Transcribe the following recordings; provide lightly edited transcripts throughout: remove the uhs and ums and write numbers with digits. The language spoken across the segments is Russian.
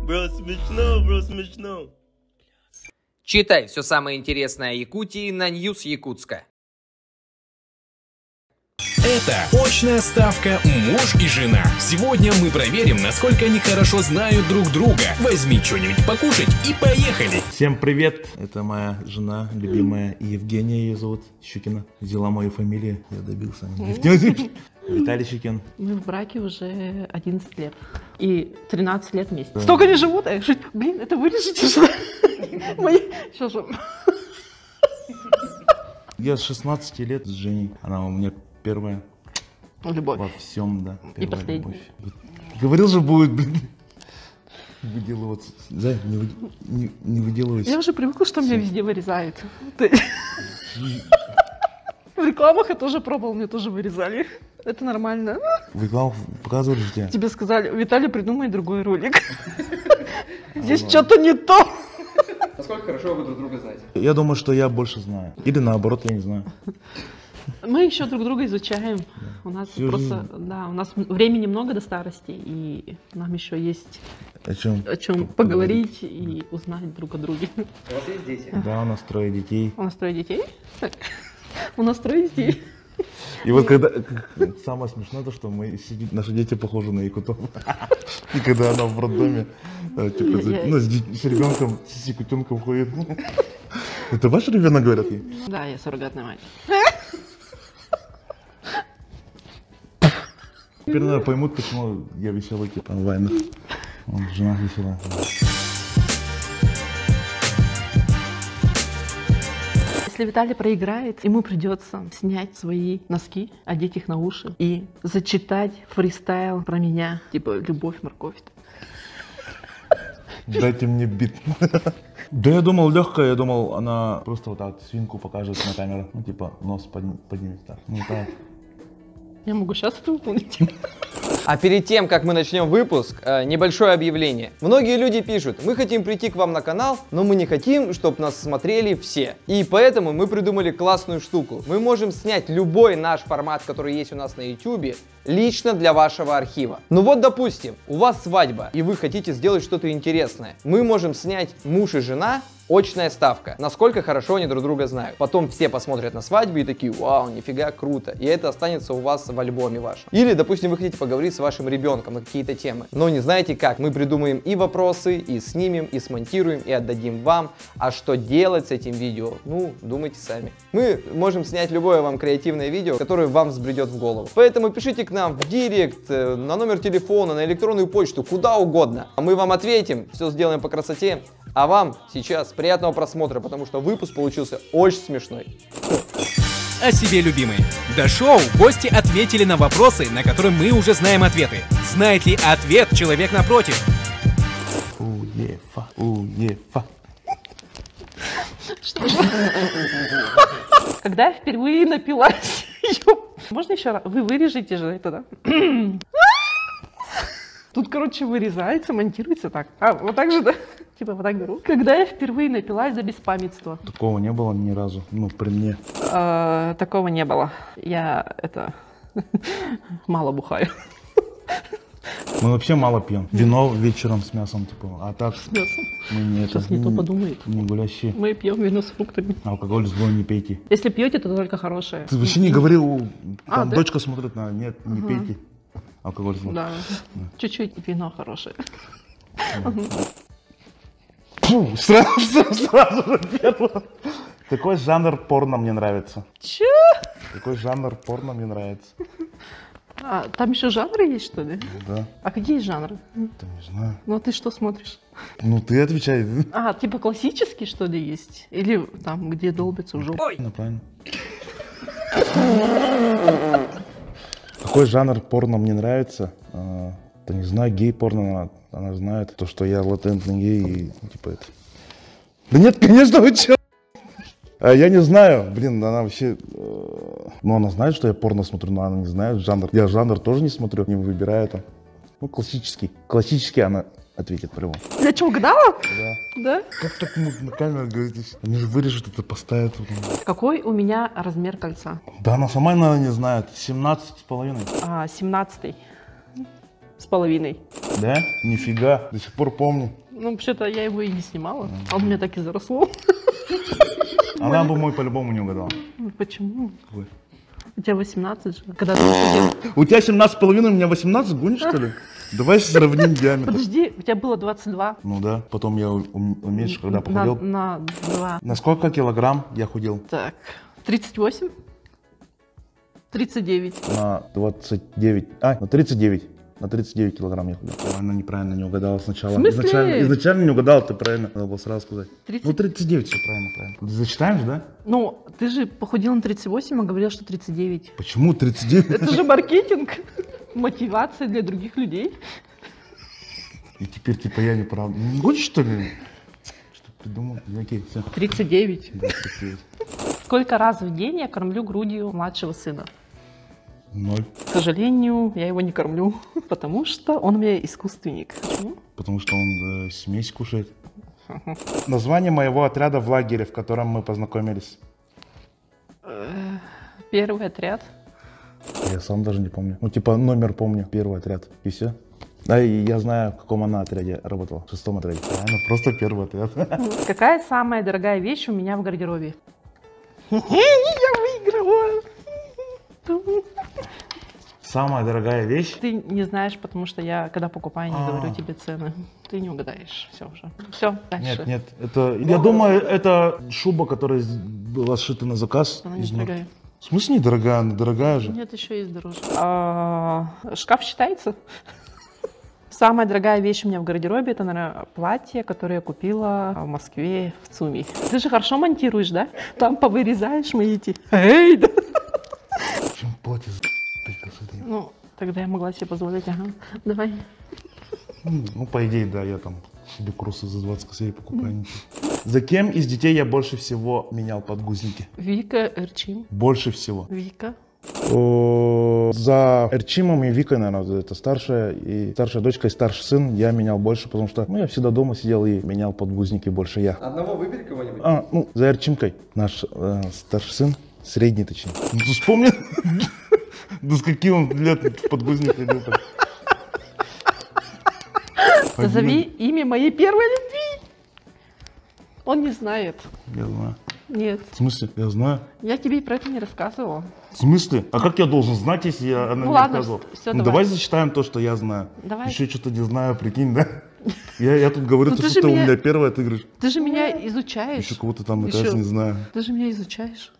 Бро, смешно, бро, смешно. Читай все самое интересное о Якутии на News Якутска. Это очная ставка «Муж и жена». Сегодня мы проверим, насколько они хорошо знают друг друга. Возьми что-нибудь покушать и поехали. Всем привет, это моя жена, любимая Евгения, ее зовут, Щукина. Взяла мою фамилию, я добился. Виталий Щукин. Мы в браке уже 11 лет. И 13 лет вместе. Столько не живут, а я говорю, блин, это вырежете что? Сейчас же. Я с 16 лет с Женей, она у меня первая. Любовь. Во всем, да. И последняя. Любовь. Говорил же, будет, блин. Выделываться. Да, не выделывайся. Я уже привыкла, что меня везде вырезают. В рекламах я тоже пробовал, мне тоже вырезали. Это нормально. В рекламах показывали же тебя? Тебе сказали, Виталий, придумай другой ролик. Здесь что-то не то. Насколько хорошо вы друг друга знаете? Я думаю, что я больше знаю. Или наоборот, я не знаю. Мы еще друг друга изучаем. У нас Всю просто, жизнь. да, у нас времени много до старости, и нам еще есть О чем поговорить и узнать друг о друге. У вас есть дети? Да, у нас 3 детей. У нас 3 детей? У нас 3 детей. И вот когда самое смешное, то что мы сидим, наши дети похожи на якутов. И когда она в роддоме, типа, ну, с ребенком, с якутенком ходит. Это ваш ребенок, говорят ей? Да, я суррогатная мать. Теперь, наверное, поймут, почему я веселый, типа, в войнах. Жена веселая. Если Виталий проиграет, ему придется снять свои носки, одеть их на уши и зачитать фристайл про меня, типа «Любовь, морковь». Дайте мне бит. Да я думал легкая, я думал, она просто вот так свинку покажет на камеру. Ну, типа, нос поднимет так. Ну, так. Я могу сейчас это выполнить. А перед тем, как мы начнем выпуск, небольшое объявление. Многие люди пишут, мы хотим прийти к вам на канал, но мы не хотим, чтобы нас смотрели все. И поэтому мы придумали классную штуку. Мы можем снять любой наш формат, который есть у нас на YouTube, лично для вашего архива. Ну вот, допустим, у вас свадьба, и вы хотите сделать что-то интересное. Мы можем снять муж и жена, очная ставка. Насколько хорошо они друг друга знают. Потом все посмотрят на свадьбу и такие, вау, нифига, круто. И это останется у вас в альбоме вашем. Или, допустим, вы хотите поговорить с вашим ребенком на какие-то темы, но не знаете как. Мы придумаем и вопросы, и снимем, и смонтируем, и отдадим вам. А что делать с этим видео? Ну, думайте сами. Мы можем снять любое вам креативное видео, которое вам взбредет в голову. Поэтому пишите к нам в директ, на номер телефона, на электронную почту, куда угодно. А мы вам ответим, все сделаем по красоте. А вам сейчас приятного просмотра, потому что выпуск получился очень смешной. О себе, любимые. До шоу гости ответили на вопросы, на которые мы уже знаем ответы. Знает ли ответ человек напротив? Уефа, уефа. Когда я впервые напилась... Можно еще раз? Вы вырежете же это, да? Тут, короче, вырезается, монтируется так. А, вот так же, да? Типа вот так беру. Когда я впервые напилась за беспамятство. Такого не было ни разу, ну, при мне. Такого не было. Я, мало бухаю. Мы вообще мало пьем. Вино вечером с мясом, типа, а так... С мясом. Мы не Сейчас это, не то подумает. Не гулящие. Мы пьем вино с фруктами. Алкоголь с не пейте. Если пьете, то только хорошее. Ты вообще не говорил, там да? дочка смотрит на, нет, не пейте. Алкоголь с Да. Чуть-чуть вино хорошее. Фу, сразу же первое. Какой жанр порно мне нравится? Че? Какой жанр порно мне нравится? А, там еще жанры есть, что ли? Да. А какие жанры? Да не знаю. Ну, а ты что смотришь? Ну, ты отвечай. А, типа классический, что ли, есть? Или там, где долбится в жопу? Ну, правильно. Какой жанр порно мне нравится? Да не знаю, гей-порно, она знает. То, что я латентный гей и типа это. Да нет, конечно, вы чё? Я не знаю, блин, она вообще... Ну, она знает, что я порно смотрю, но она не знает жанр. Я жанр тоже не смотрю, не выбираю там. Ну, классический. Классический она ответит по-любому. Я что, угадала? Да. Да? Как так на камеру говорите? Они же вырежут это, поставят. Какой у меня размер кольца? Да она сама, наверное, не знает. 17,5. 17-й. 17,5. Да? Нифига, до сих пор помню. Ну, вообще-то я его и не снимала. А он у меня так и заросло. Она бы мой по-любому не угадала. Почему? Какой? У тебя 18 же. Когда ты ходил. У тебя 17,5, у меня 18, гонишь, что ли? Давай сравним диаметр. Подожди, у тебя было 22. Ну да, потом я уменьшил, когда похудел. На 2. На сколько килограмм я худел? Так, 38? 39. На 29, на 39. На 39 килограмм я худел. Она неправильно не угадала сначала. В смысле? Изначально не угадала, ты правильно. Надо было сразу сказать. 30. Ну 39, все правильно. Зачитаем же, да? Ну, ты же похудел на 38, а говорил, что 39. Почему 39? Это же маркетинг. Мотивация для других людей. И теперь типа я не прав. Не хочешь, что ли? Что придумал? Окей, все. 39. 39. Сколько раз в день я кормлю грудью младшего сына? 0. К сожалению, я его не кормлю, потому что он у меня искусственник. Почему? Потому что он смесь кушает. Название моего отряда в лагере, в котором мы познакомились. Первый отряд. Я сам даже не помню. Ну, типа, номер помню. Первый отряд. И все. Да, и я знаю, в каком она отряде работала. В 6-м отряде. Правильно, просто первый отряд. Какая самая дорогая вещь у меня в гардеробе? Я выиграла. Самая дорогая вещь? Ты не знаешь, потому что я, когда покупаю, не говорю тебе цены. Ты не угадаешь. Все уже. Все, дальше. Нет, это... Я думаю, это шуба, которая была сшита на заказ. Она недорогая. В смысле недорогая? Она дорогая же. Нет, еще есть дороже. Шкаф считается? Самая дорогая вещь у меня в гардеробе — это, наверное, платье, которое я купила в Москве, в ЦУМе. Ты же хорошо монтируешь, да? Там повырезаешь мои эти... Эй, да! Чем платье за красоты? Ну, тогда я могла себе позволить, ага. Давай. Ну, по идее, да, я там себе кросы за 20 косарей покупаю. За кем из детей я больше всего менял подгузники? Вика, Эрчим. Больше всего. Вика. За Эрчимом и Викой, наверное, это старшая дочка и старший сын, я менял больше, потому что я всегда дома сидел и менял подгузники больше я. Одного выбери кого-нибудь. За Эрчимкой. Наш старший сын, средний точнее. Ну ты вспомни, до скольки он лет в подгузник ходил. Назови имя моей первой любви. Он не знает. Я знаю. Нет. В смысле? Я знаю. Я тебе про это не рассказывала. В смысле? А как я должен знать, если она не ладно, рассказывала? всё, Ну давай. давай зачитаем то, что я знаю. Давай. Еще что-то не знаю, прикинь, да? Я тут говорю, Ну, то, ты что же у меня- меня первое, ты говоришь, Ты же меня изучаешь. еще кого-то там, Еще. оказывается, не знаю. Ты же меня изучаешь.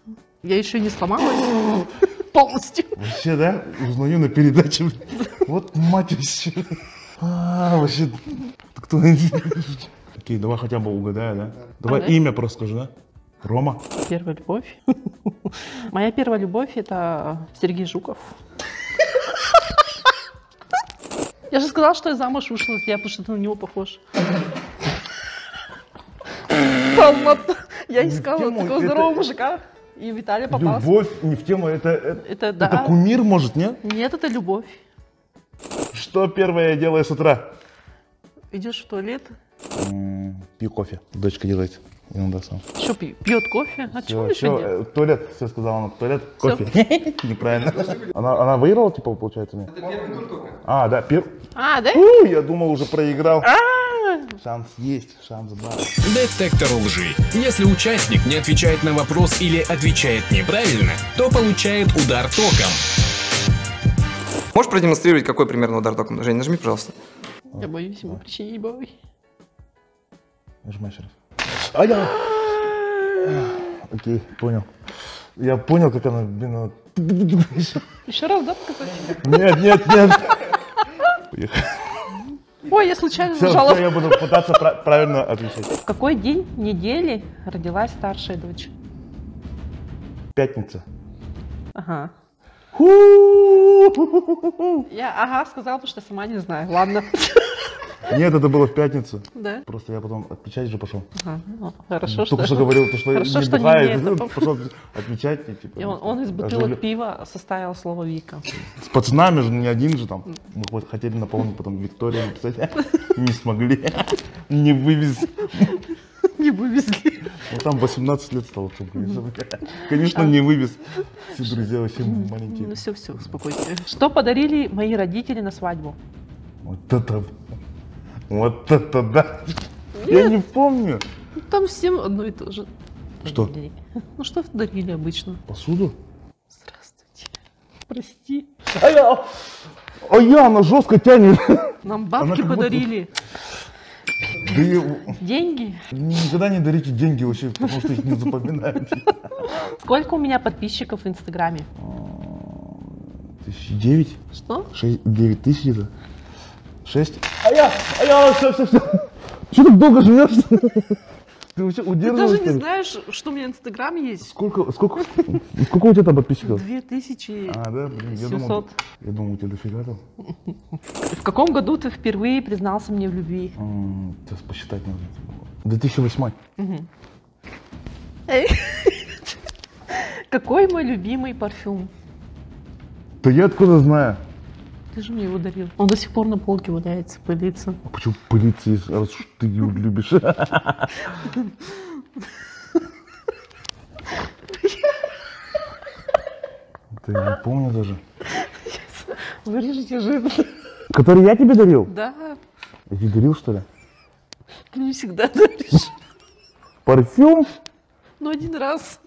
Я еще не сломалась полностью. Вообще, да? Узнаю на передаче. Вот мать вообще. Вообще, кто? Окей, давай хотя бы угадай, да? Давай да? имя просто скажи, да? Рома? Первая любовь. Моя первая любовь — это Сергей Жуков. Я же сказала, что я замуж вышла за тебя, потому что ты на него похож. Я искала тему, такого это- здорового мужика, и Виталий попался. Любовь не в тему, это Это да. кумир, может, нет? Нет, это любовь. Что первое я делаю с утра? Идешь в туалет, Пью кофе. Дочка делает иногда сам. еще пьет кофе. А что он еще делает? Туалет, все сказала она, туалет, кофе. Неправильно. Она выиграла, типа, получается, нет? Это первый тур только. А, да, А, да? я думал, уже проиграл. Шанс есть, шанс да. Детектор лжи. Если участник не отвечает на вопрос или отвечает неправильно, то получает удар током. Можешь продемонстрировать, какой примерно удар током? Жень, нажми, пожалуйста. Я боюсь ему причинить боль. Нажимай еще раз. Окей, понял. Я понял, как она, блин, Еще раз, да, показать? Нет. Поехали. Ой, я случайно Все, нажала. я буду пытаться правильно отвечать. В какой день недели родилась старшая дочь? Пятница. Ага. Я ага сказала, потому что сама не знаю. Ладно. Нет, это было в пятницу. Да? Просто я потом отвечать же пошел. Ага. Ну, хорошо, Только что говорил, то, что Хорошо, не что не бухает. мне это Пошел отвечать. И, типа, И он из бутылок пива составил слово Вика. С пацанами же, не один же там. Мы вот хотели наполнить потом Викторию написать. Не смогли. Не вывез. Не вывезли. Ну там 18 лет стало. Конечно, не вывез. Все друзья вообще Ну маленькие. все, успокойся. Что подарили мои родители на свадьбу? Вот это да. Я не помню. Там всем одно и то же. Что? Дарили. Ну что дарили обычно? Посуду? Здравствуйте. Прости. Она жестко тянет. Нам Она бабки как будто- подарили. Деньги. Никогда не дарите деньги вообще, потому что их не запоминаете. Сколько у меня подписчиков в Инстаграме? 1009? Что? 9 тысяч это? 6? Все. Что так долго жмешь? Ты вообще Ты удерживаешь? даже не знаешь, что у меня Инстаграм есть? Сколько у тебя там подписчиков? 2700. А, да, блин, я думал, у тебя дофига там. В каком году ты впервые признался мне в любви? Сейчас посчитать надо. 2008. Какой мой любимый парфюм? Да я откуда знаю? Ты же мне его дарил. Он до сих пор на полке валяется, пылится. А почему пылиться, раз уж ты его любишь? Да я не помню даже. Вырежите жир. Который я тебе дарил? Да, Я тебе дарил, что ли? ты мне всегда даришь. Парфюм? Ну, один раз.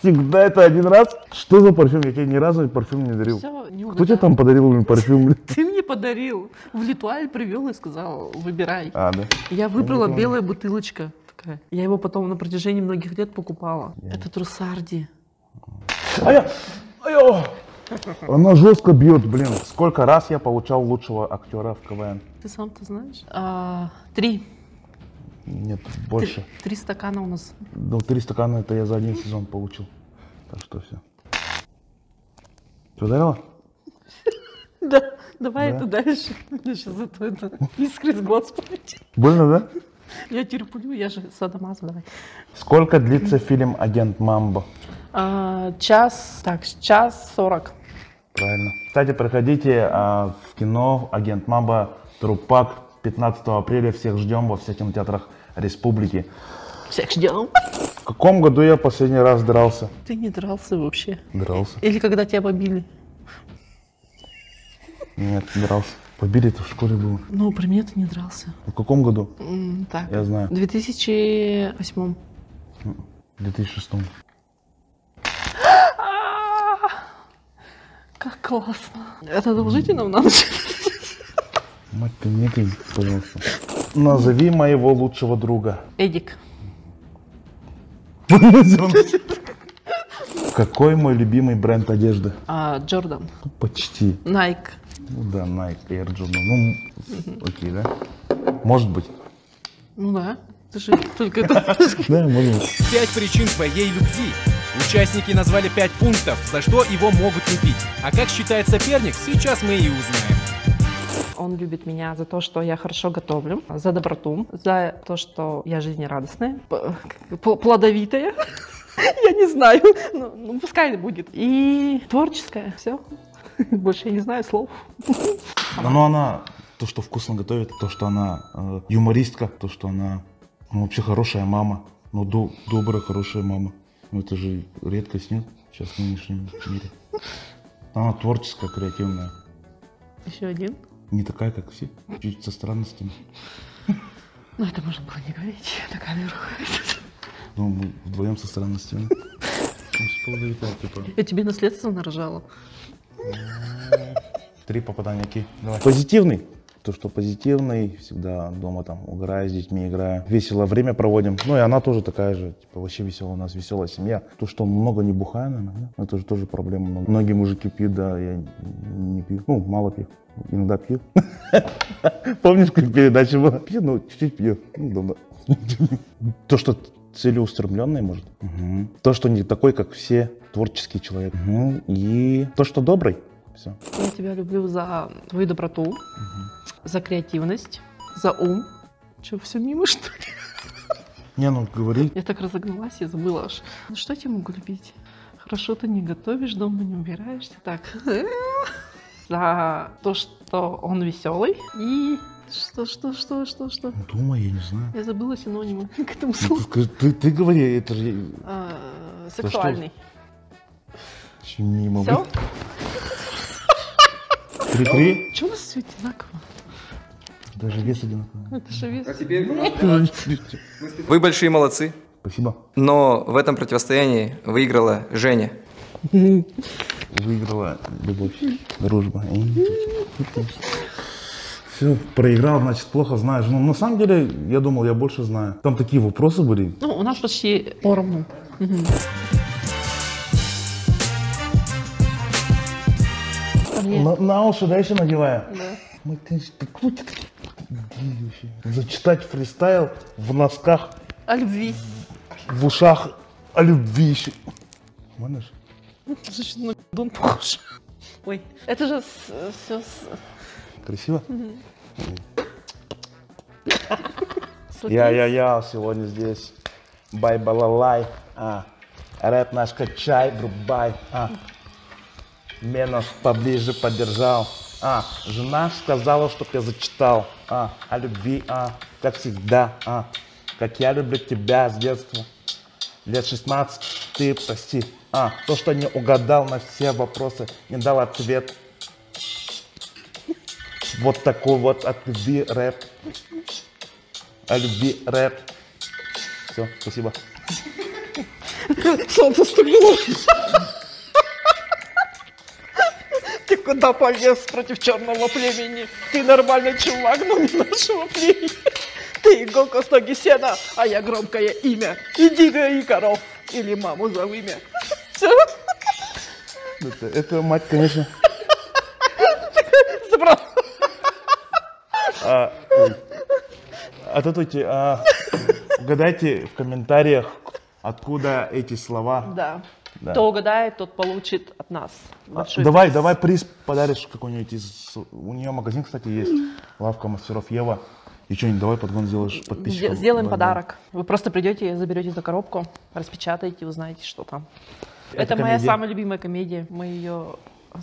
Всегда это один раз? Что за парфюм? Я тебе ни разу парфюм не дарил. Все, не Кто тебе там подарил блин, парфюм? Ты мне подарил. В Литуаль привел и сказал, выбирай. А, да. Я выбрала белая бутылочка такая. Я его потом на протяжении многих лет покупала. Это Трусарди. Она жестко бьет, блин. Сколько раз я получал лучшего актера в КВН? Ты сам-то знаешь? 3. Нет, больше. 3 стакана у нас. Ну, 3 стакана это я за один сезон получил. Так что все. Ты ударила? Да, давай Да? это дальше. Я сейчас это искры с глаз полетит. Больно, да? Я терплю, я же садомаза, давай. Сколько длится фильм «Агент Мамбо»? Час 40. Правильно. Кстати, проходите в кино «Агент Мамбо» Трупак 15 апреля. Всех ждем во всех кинотеатрах республики. Всех ждем. В каком году я последний раз дрался? Ты не дрался вообще. Дрался. Или когда тебя побили? Нет, дрался. Побили-то в школе было. Ну, при мне ты не дрался. В каком году? Так. Я знаю. В 2008. В 2006. Как классно. Это одолжите нам на ночь? Мать ты, не ты, пожалуйста. Назови моего лучшего друга. Эдик. Какой мой любимый бренд одежды? Джордан. Почти. Найк. Ну да, Nike, Air Jordan. Ну, окей, да? Может быть. Ну да. Ты же только это... Да, может быть. 5 причин твоей любви. Участники назвали 5 пунктов, за что его могут любить. А как считает соперник, сейчас мы и узнаем. Он любит меня за то, что я хорошо готовлю, за доброту, за то, что я жизнерадостная, плодовитая. Я не знаю, ну пускай будет. И творческая, все. Больше я не знаю слов. Но она, то, что вкусно готовит, то, что она юмористка, то, что она вообще хорошая мама. Ну, добрая, хорошая мама. Ну, это же редкость, нет? Сейчас в нынешнем мире. Она творческая, креативная. Еще один. Не такая, как все, чуть со странностями. Ну, это можно было не говорить на камеру. Ну, мы вдвоем со странностями. Типа. Я тебе наследственно рожала. 3 попадания, окей. Давай. Позитивный. То, что позитивный, всегда дома там угораю с детьми, играю. Весело время проводим. Ну и она тоже такая же, типа вообще веселая, у нас веселая семья. То, что много не бухаю, наверное, это же тоже проблема. Многие мужики пьют, да, я не пью. Ну, мало пью. Иногда пью. Помнишь, как передача была? Пью, ну, чуть-чуть пью. Ну, дома. То, что целеустремленный, может. То, что не такой, как все, творческий человек. И то, что добрый. Все. Я тебя люблю за твою доброту, за креативность, за ум. Че, все мимо, что ли? Не, ну говори. Я так разогналась, я забыла аж. Ну что я тебе могу любить? Хорошо ты не готовишь, дома не убираешься. Так. За то, что он веселый. И что? Думаю, я не знаю. Я забыла синонимы к этому слову. Ты говори, это же... Сексуальный. Мимо. Все? Крикри. Чего у нас все одинаково? Даже вес одинаковый. Это же вес. Вы большие молодцы, Спасибо. но в этом противостоянии выиграла Женя. Выиграла любовь, дружба. Все, проиграл, значит, плохо знаешь. Ну, на самом деле, я думал, я больше знаю. Там такие вопросы были. Ну, у нас почти поровну. На уши дальше надеваю. Да. Мой, конечно, ты крутит. Зачитать фристайл в носках, О любви. в ушах, о любви еще. Понимаешь? Значит, на дом похож. Ой, это же все Красиво? Я сегодня здесь. Бай-балалай. Рэп наш качай, врубай. Менос поближе поддержал. Жена сказала, чтоб я зачитал. О любви, как всегда. Как я люблю тебя с детства. Лет 16, ты прости. То, что не угадал на все вопросы, не дал ответ. Вот такой вот от любви рэп. О любви рэп. Все, спасибо. солнце стукнуло. Ты куда полез против черного племени? Ты нормальный чувак, но не нашего племени. Ты иголка с ноги сена, а я громкое имя. Иди дои коров или маму за имя. Все, Это мать, конечно. забрал. Угадайте в комментариях, откуда эти слова. Да. Да. Кто угадает, тот получит от нас большой Давай, приз. приз подаришь какой-нибудь из... У нее магазин, кстати, есть. Лавка мастеров Ева. И что-нибудь давай подгон сделаешь подписчикам. Сделаем Да, подарок. Вы просто придете, заберете за коробку, распечатаете, узнаете, что там. Это моя комедия. самая любимая комедия. Мы ее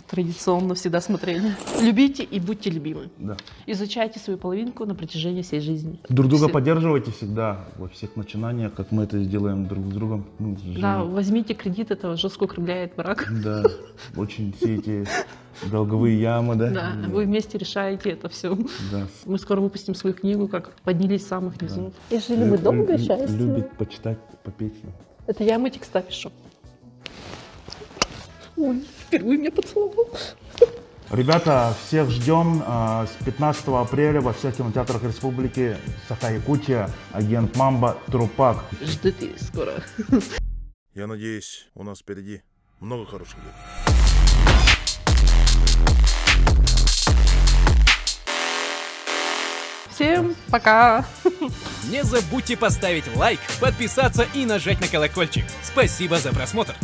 традиционно всегда смотрели. Любите и будьте любимы. Да. Изучайте свою половинку на протяжении всей жизни. Друг друга Все. поддерживайте всегда во всех начинаниях, как мы это сделаем друг с другом. Ну, Да, возьмите кредит, это жестко укрепляет брак. Да, очень все эти долговые ямы, да? Да, вы вместе решаете это все. Да. Мы скоро выпустим свою книгу, как поднялись с самых низов. И жили мы долго, счастье. Любит почитать, попеть. Это я ему текста пишу. Ой, впервые меня поцеловал. Ребята, всех ждем с 15 апреля во всех кинотеатрах республики. Саха-Якутия, агент Мамба, Трупак. Жди ты скоро. Я надеюсь, у нас впереди много хороших лет. Всем пока. Не забудьте поставить лайк, подписаться и нажать на колокольчик. Спасибо за просмотр.